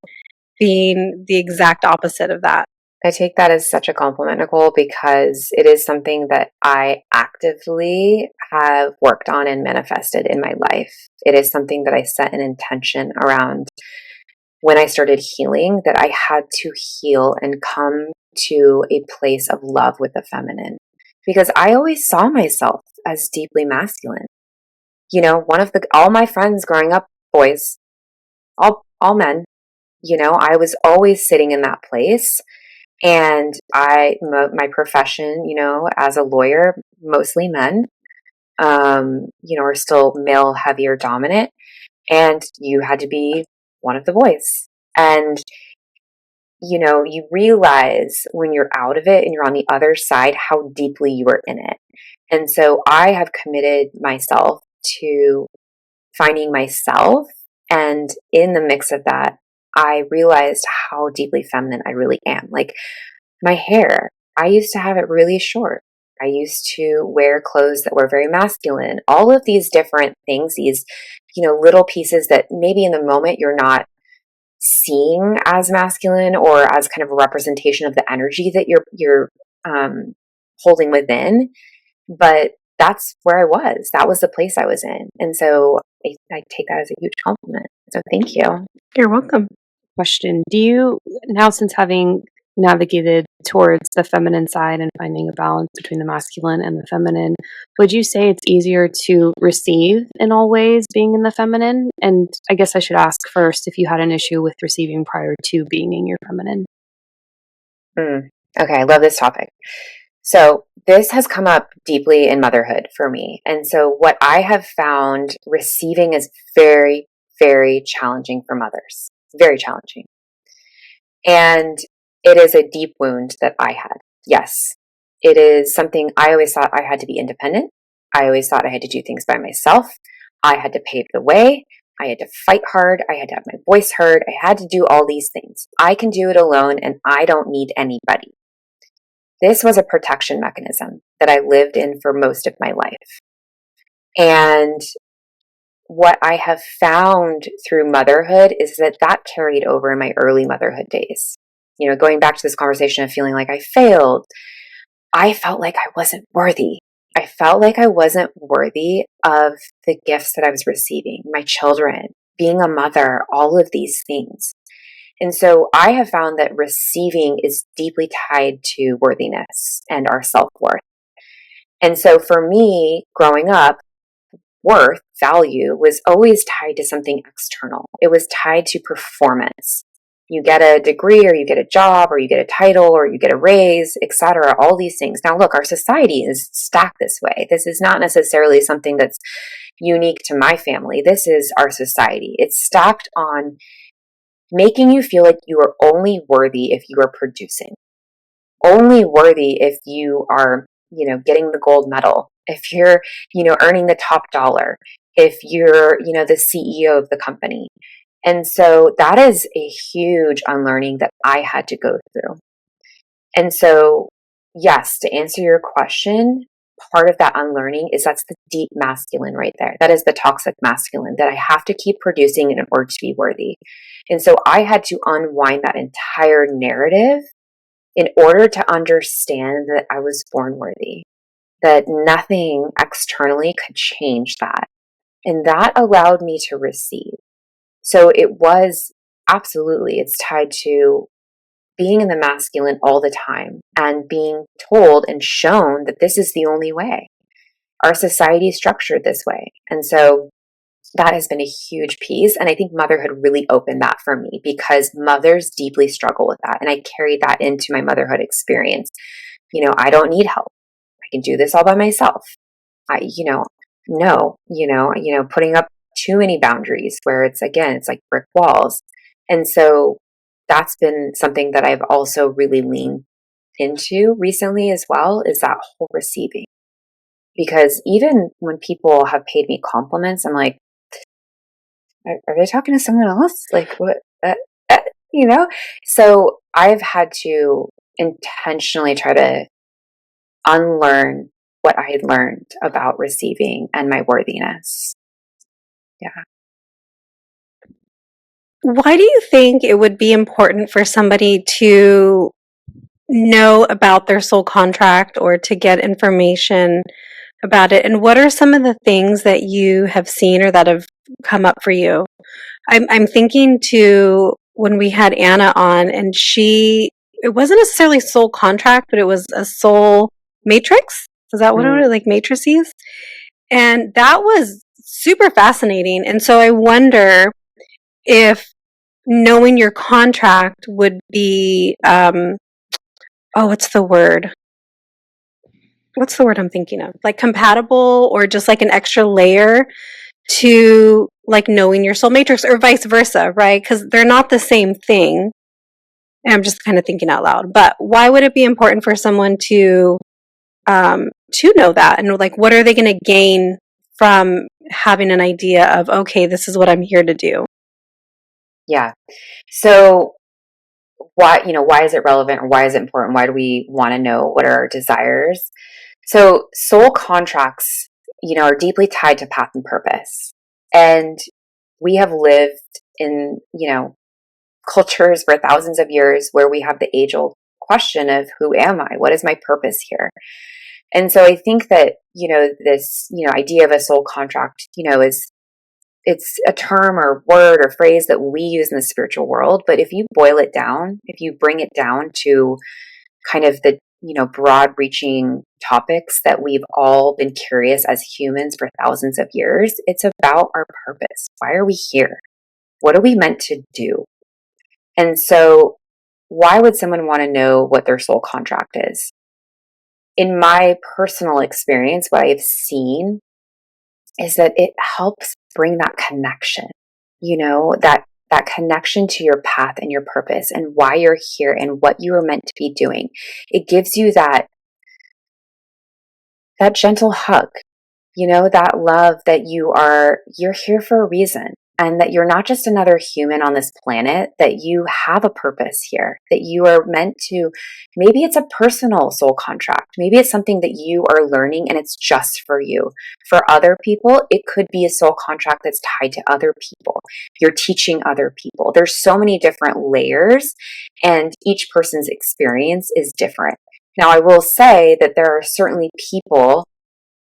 being the exact opposite of that. I take that as such a compliment, Nicole, because it is something that I actively have worked on and manifested in my life. It is something that I set an intention around when I started healing, that I had to heal and come to a place of love with the feminine, because I always saw myself as deeply masculine. All my friends growing up, boys, all men, I was always sitting in that place. And my profession, as a lawyer, mostly men, are still male heavy or dominant. And you had to be one of the boys. And, you realize when you're out of it and you're on the other side, how deeply you were in it. And so I have committed myself to finding myself. And in the mix of that, I realized how deeply feminine I really am. Like my hair, I used to have it really short. I used to wear clothes that were very masculine. All of these different things, these, little pieces that maybe in the moment you're not seeing as masculine or as kind of a representation of the energy that you're holding within. But that's where I was. That was the place I was in. And so I take that as a huge compliment. So thank you. You're welcome. Question. Do you, now since having navigated towards the feminine side and finding a balance between the masculine and the feminine, would you say it's easier to receive in all ways being in the feminine? And I guess I should ask first if you had an issue with receiving prior to being in your feminine. Okay, I love this topic. So this has come up deeply in motherhood for me. And so what I have found, receiving is very, very challenging for mothers. Very challenging. And it is a deep wound that I had. Yes, it is something I always thought I had to be independent. I always thought I had to do things by myself. I had to pave the way. I had to fight hard. I had to have my voice heard. I had to do all these things. I can do it alone and I don't need anybody. This was a protection mechanism that I lived in for most of my life. And what I have found through motherhood is that carried over in my early motherhood days. Going back to this conversation of feeling like I failed, I felt like I wasn't worthy. I felt like I wasn't worthy of the gifts that I was receiving, my children, being a mother, all of these things. And so I have found that receiving is deeply tied to worthiness and our self-worth. And so for me, growing up, worth, value was always tied to something external. It was tied to performance. You get a degree or you get a job or you get a title or you get a raise, etc. All these things. Now look, our society is stacked this way. This is not necessarily something that's unique to my family. This is our society. It's stacked on making you feel like you are only worthy if you are producing, only worthy if you are, getting the gold medal, if you're, earning the top dollar, if you're, the CEO of the company. And so that is a huge unlearning that I had to go through. And so, yes, to answer your question, part of that unlearning is that's the deep masculine right there. That is the toxic masculine that I have to keep producing in order to be worthy. And so I had to unwind that entire narrative in order to understand that I was born worthy, that nothing externally could change that. And that allowed me to receive. So it was absolutely, it's tied to being in the masculine all the time and being told and shown that this is the only way. Our society is structured this way. And so that has been a huge piece. And I think motherhood really opened that for me, because mothers deeply struggle with that. And I carried that into my motherhood experience. I don't need help. I can do this all by myself. Putting up too many boundaries where it's like brick walls. And so that's been something that I've also really leaned into recently as well, is that whole receiving. Because even when people have paid me compliments, I'm like, are they talking to someone else? Like what, uh, you know? So I've had to intentionally try to unlearn what I had learned about receiving and my worthiness. Yeah. Why do you think it would be important for somebody to know about their soul contract or to get information about it? And what are some of the things that you have seen or that have come up for you? I'm thinking to when we had Anna on, and it wasn't necessarily soul contract, but it was a soul matrix. Is that what it was? Like matrices? And that was super fascinating. And so I wonder if knowing your contract would be, what's the word? What's the word I'm thinking of? Like compatible, or just like an extra layer to like knowing your soul matrix, or vice versa, right? Because they're not the same thing. And I'm just kind of thinking out loud. But why would it be important for someone to know that? And like, what are they going to gain from having an idea of, okay, this is what I'm here to do? Yeah. So why is it relevant, or why is it important? Why do we want to know what are our desires? So soul contracts, are deeply tied to path and purpose. And we have lived in, cultures for thousands of years where we have the age old question of, who am I? What is my purpose here? And so I think that, this, idea of a soul contract, it's a term or word or phrase that we use in the spiritual world. But if you boil it down, if you bring it down to kind of the, broad reaching topics that we've all been curious as humans for thousands of years, it's about our purpose. Why are we here? What are we meant to do? And so why would someone want to know what their soul contract is? In my personal experience, what I've seen is that it helps bring that connection, that connection to your path and your purpose and why you're here and what you were meant to be doing. It gives you that gentle hug, that love that you're here for a reason, and that you're not just another human on this planet, that you have a purpose here, that you are meant to, maybe it's a personal soul contract. Maybe it's something that you are learning and it's just for you. For other people, it could be a soul contract that's tied to other people. You're teaching other people. There's so many different layers, and each person's experience is different. Now, I will say that there are certainly people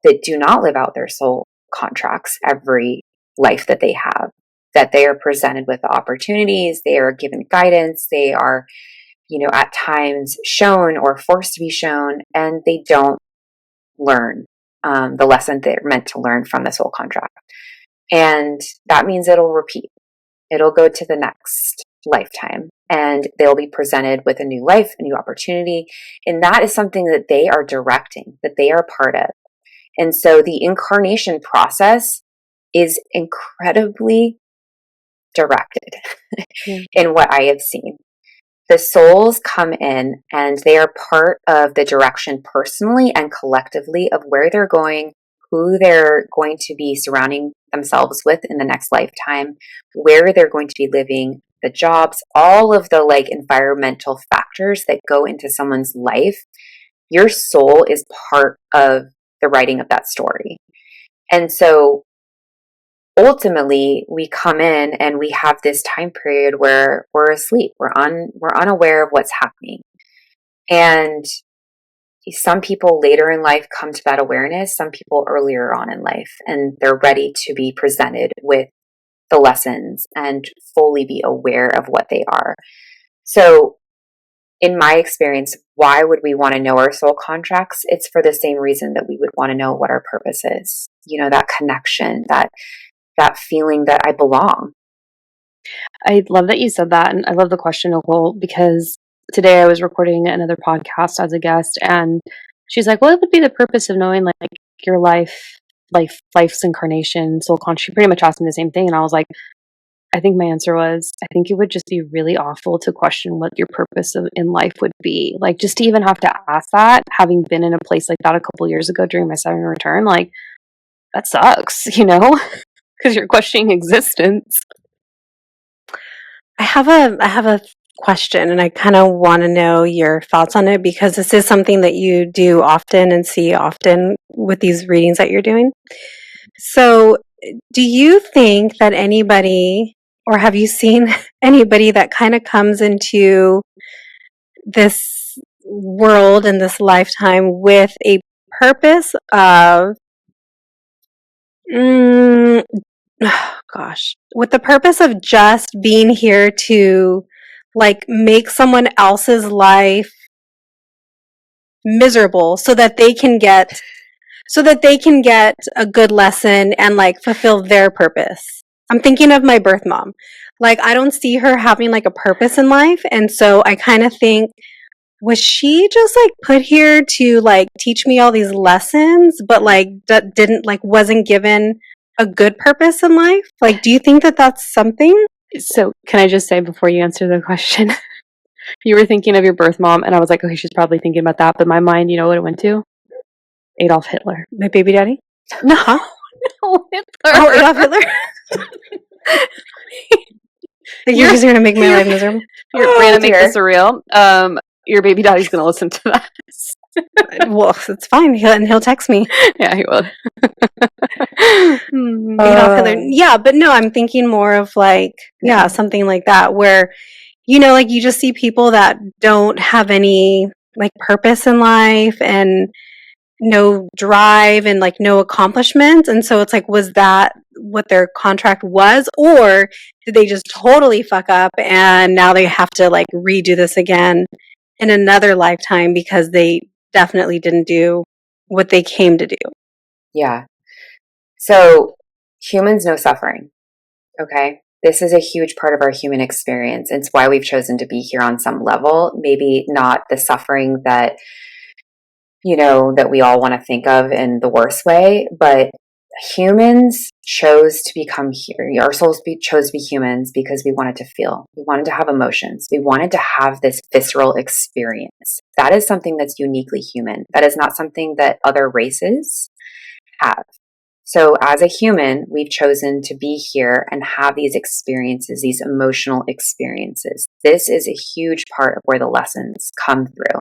that do not live out their soul contracts every life that they have, that they are presented with the opportunities, they are given guidance, they are, at times shown or forced to be shown, and they don't learn the lesson they're meant to learn from the soul contract. And that means it'll repeat. It'll go to the next lifetime, and they'll be presented with a new life, a new opportunity. And that is something that they are directing, that they are part of. And so the incarnation process is incredibly directed in what I have seen. The souls come in and they are part of the direction personally and collectively of where they're going, who they're going to be surrounding themselves with in the next lifetime, where they're going to be living, the jobs, all of the environmental factors that go into someone's life. Your soul is part of the writing of that story. And so ultimately we come in and we have this time period where we're asleep. We're unaware of what's happening. And some people later in life come to that awareness, some people earlier on in life, and they're ready to be presented with the lessons and fully be aware of what they are. So in my experience, why would we want to know our soul contracts? It's for the same reason that we would want to know what our purpose is. That connection, that feeling that I belong. I love that you said that, and I love the question, Nicole, because today I was recording another podcast as a guest, and she's like, "What would be the purpose of knowing like your life's incarnation, soul conscious?" She pretty much asked me the same thing, and I was like, I think my answer was, I think it would just be really awful to question what your purpose in life would be. Like, just to even have to ask that, having been in a place like that a couple years ago during my Saturn return, like, that sucks, because you're questioning existence. I have a question, and I kind of want to know your thoughts on it, because this is something that you do often and see often with these readings that you're doing. So, do you think that anybody, or have you seen anybody that kind of comes into this world and this lifetime with a purpose of, with the purpose of just being here to like make someone else's life miserable so that they can get a good lesson and like fulfill their purpose? I'm thinking of my birth mom. Like, I don't see her having like a purpose in life, and so I kind of think, was she just like put here to like teach me all these lessons, but like didn't like wasn't given a good purpose in life? Like, do you think that that's something? So, can I just say before you answer the question, you were thinking of your birth mom, and I was like, okay, she's probably thinking about that, but my mind, you know what it went to? Adolf Hitler. My baby daddy? No, Huh? no, Hitler. Oh, Adolf Hitler? Like, you're just going to make my life miserable? You're going to make this surreal. Your baby daddy's going to listen to that. Well, it's fine. He'll text me. Yeah, he will. Adolf Hitler. Yeah, but no, I'm thinking more of like, something like that, where, like you just see people that don't have any like purpose in life and no drive and like no accomplishment. And so it's like, was that what their contract was, or did they just totally fuck up and now they have to like redo this again in another lifetime because they definitely didn't do what they came to do? Yeah. So humans know suffering. Okay. This is a huge part of our human experience. It's why we've chosen to be here on some level. Maybe not the suffering that that we all want to think of in the worst way, but humans chose to become here. Our souls chose to be humans because we wanted to feel. We wanted to have emotions. We wanted to have this visceral experience. That is something that's uniquely human. That is not something that other races have. So as a human, we've chosen to be here and have these experiences, these emotional experiences. This is a huge part of where the lessons come through.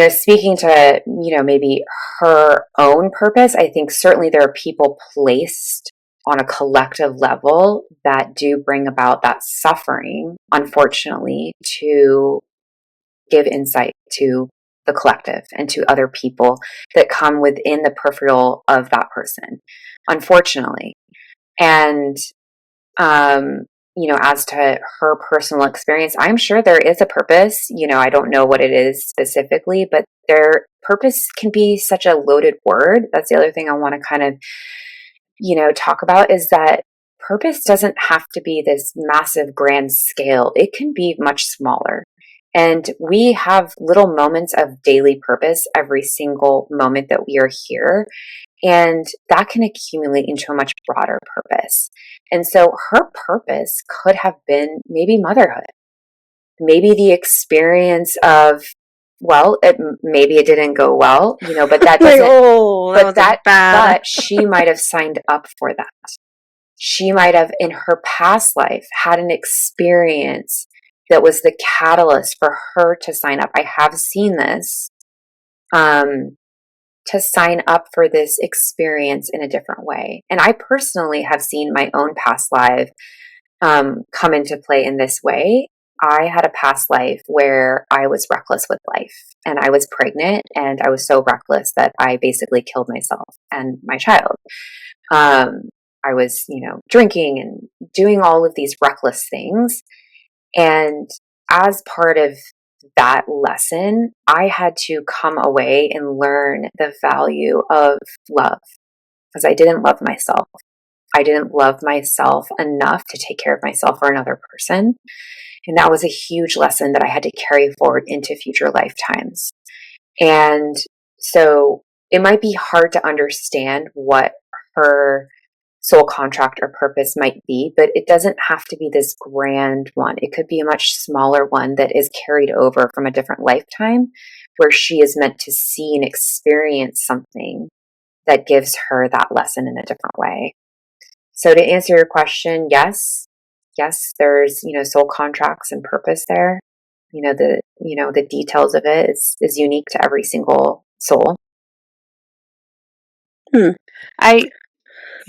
Speaking to, maybe her own purpose, I think certainly there are people placed on a collective level that do bring about that suffering, unfortunately, to give insight to the collective and to other people that come within the peripheral of that person, unfortunately. And, as to her personal experience, I'm sure there is a purpose. I don't know what it is specifically, but their purpose can be such a loaded word. That's the other thing I want to kind of, talk about, is that purpose doesn't have to be this massive grand scale. It can be much smaller. And we have little moments of daily purpose every single moment that we are here. And that can accumulate into a much broader purpose. And so her purpose could have been maybe motherhood, maybe the experience of, maybe it didn't go well, but that doesn't, but she might have signed up for that. She might have, in her past life, had an experience that was the catalyst for her to sign up. I have seen this, to sign up for this experience in a different way. And I personally have seen my own past life come into play in this way. I had a past life where I was reckless with life, and I was pregnant, and I was so reckless that I basically killed myself and my child. I was, drinking and doing all of these reckless things. And as part of that lesson, I had to come away and learn the value of love because I didn't love myself. I didn't love myself enough to take care of myself or another person. And that was a huge lesson that I had to carry forward into future lifetimes. And so it might be hard to understand what her soul contract or purpose might be, but it doesn't have to be this grand one. It could be a much smaller one that is carried over from a different lifetime where she is meant to see and experience something that gives her that lesson in a different way. So to answer your question, yes, there's, soul contracts and purpose there. The details of it is unique to every single soul. I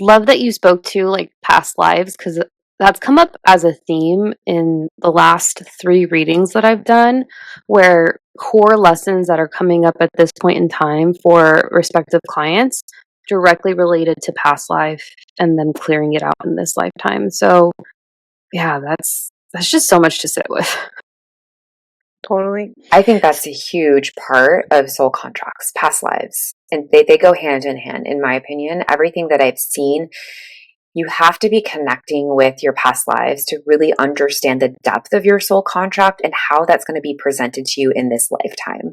love that you spoke to like past lives because that's come up as a theme in the last 3 readings that I've done, where core lessons that are coming up at this point in time for respective clients directly related to past life and then clearing it out in this lifetime. So yeah, that's just so much to sit with. Totally. I think that's a huge part of soul contracts, past lives. And they go hand in hand, in my opinion. Everything that I've seen, you have to be connecting with your past lives to really understand the depth of your soul contract and how that's going to be presented to you in this lifetime.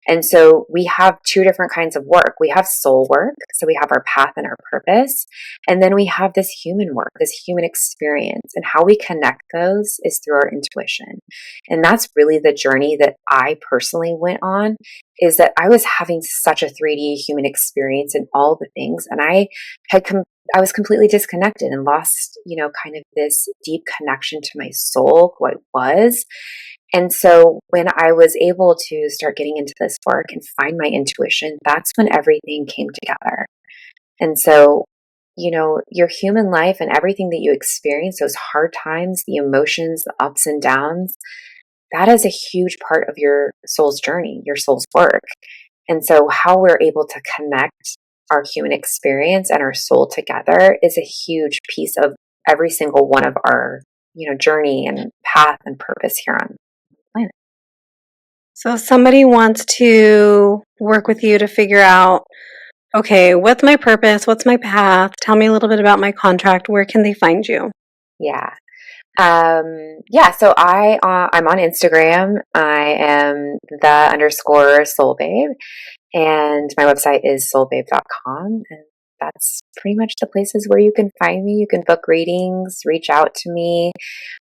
And so we have 2 different kinds of work. We have soul work, so we have our path and our purpose. And then we have this human work, this human experience. And how we connect those is through our intuition. And that's really the journey that I personally went on, is that I was having such a 3D human experience in all the things. And I was completely disconnected and lost, kind of this deep connection to my soul, what it was. And so when I was able to start getting into this work and find my intuition, that's when everything came together. And so, your human life and everything that you experience, those hard times, the emotions, the ups and downs, that is a huge part of your soul's journey, your soul's work. And so how we're able to connect our human experience and our soul together is a huge piece of every single one of our, journey and path and purpose here on planet. So if somebody wants to work with you to figure out, okay, what's my purpose? What's my path? Tell me a little bit about my contract. Where can they find you? Yeah. So I'm on Instagram. I am _soulbabe, and my website is soulbabe.com. And that's pretty much the places where you can find me. You can book readings, reach out to me.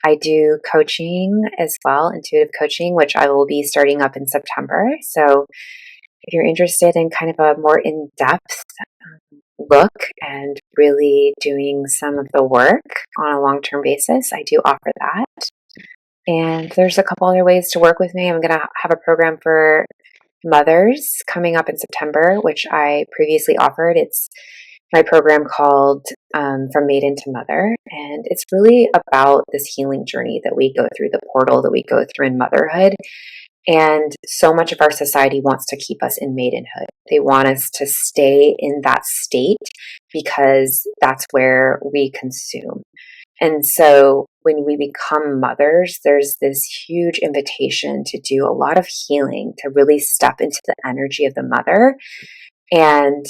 I do coaching as well, intuitive coaching, which I will be starting up in September. So if you're interested in kind of a more in-depth look and really doing some of the work on a long-term basis, I do offer that. And there's a couple other ways to work with me. I'm going to have a program for mothers coming up in September, which I previously offered. It's my program called From Maiden to Mother. And it's really about this healing journey that we go through, the portal that we go through in motherhood. And so much of our society wants to keep us in maidenhood. They want us to stay in that state because that's where we consume. And so when we become mothers, there's this huge invitation to do a lot of healing, to really step into the energy of the mother. And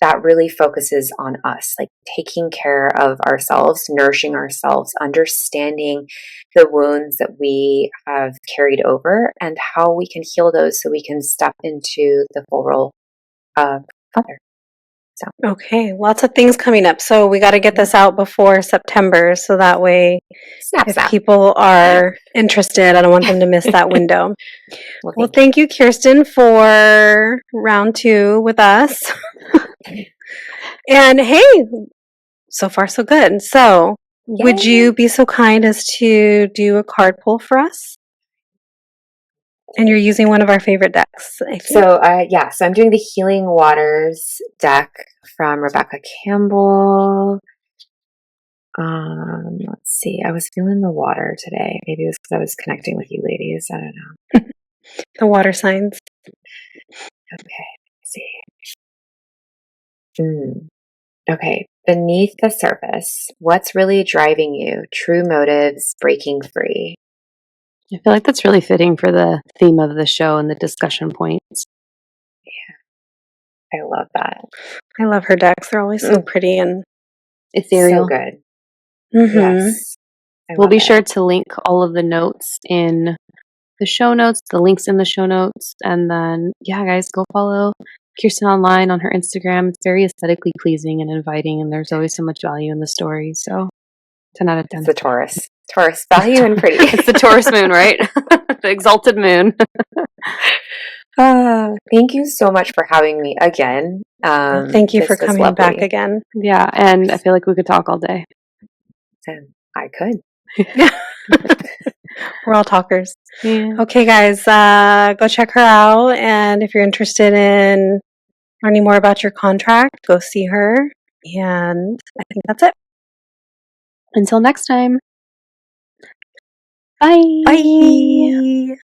that really focuses on us, like taking care of ourselves, nourishing ourselves, understanding the wounds that we have carried over and how we can heal those so we can step into the full role of mother. So. Okay, lots of things coming up. So we got to get this out before September so that way Snap. People are interested, I don't want them to miss that window. Well, thank you, Kirsten, for round 2 with us. And hey, so far so good. So would you be so kind as to do a card pull for us? And you're using one of our favorite decks, I think. So I'm doing the Healing Waters deck from Rebecca Campbell. Let's see. I was feeling the water today. Maybe it was because I was connecting with you ladies. I don't know. The water signs. Okay. Let's see. Okay. Beneath the surface, what's really driving you? True motives, breaking free. I feel like that's really fitting for the theme of the show and the discussion points. I love that. I love her decks. They're always so pretty and Ethereal. So good. Mhm. Yes. We'll be sure to link all of the notes in the show notes, the links in the show notes. And then, yeah, guys, go follow Kirsten online on her Instagram. It's very aesthetically pleasing and inviting, and there's always so much value in the story. So 10 out of 10. It's the Taurus. Taurus, value and pretty. It's the Taurus moon, right? The exalted moon. Thank you so much for having me again. Thank you for coming back again. Yeah, and I feel like we could talk all day. And I could. We're all talkers. Yeah. Okay, guys, go check her out. And if you're interested in learning more about your contract, go see her. And I think that's it. Until next time. Bye. Bye.